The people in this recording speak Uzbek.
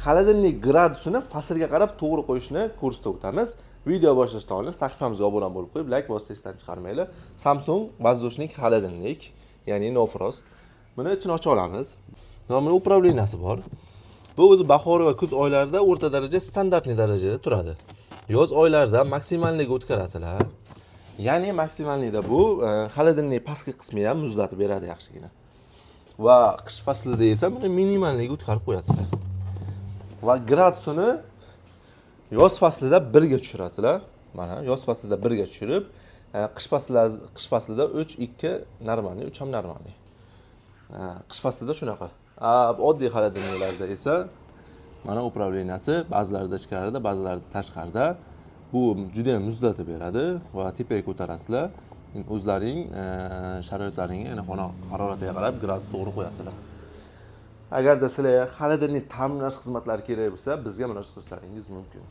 xolodilnik gradusini faslga qarab to'g'ri qo'yishni kursda o'tamiz. Video boshlashdan oldin sahifamizga obuna bo'lib qo'yib, like bosishni esdan chiqarmanglar. Samsung воздушник xolodilnik, ya'ni no frost. Buni ichini ocha olamiz. Mana upravleniyasi bor. Bu o'zi bahor va kuz oylarida o'rta daraja standartniy darajada turadi. Yoz oylarida maksimalniga o'tkazasizlar. Ya'ni maksimalniyda bu xolodilnik pastki qismi ham muzlatib beradi yaxshigina. Va qish faslida esa buni minimalniga o'tkazib qo'yasizlar. Va gradusini yoz faslida 1 ga tushirasizlar. Mana yoz faslida 1 ga tushirib, qish faslida 3, 2 normalniy, 3 ham normalniy. Qish faslida shunaqa. Oddiy xolodilniklarda esa mana upravleniyasi ba'zilarida ichkarida, ba'zilarida tashqarida. Bu juda ham muzlatib beradi va tepaga ko'tarasizlar. O'zlaring sharoitlaringga, ya'ni xona haroratiga qarab gradus to'g'ri qo'yasizlar. Agarda sizlarga xolodilnik ta'minlash xizmatlari kerak bo'lsa, bizga murojaat qilishlaringiz mumkin.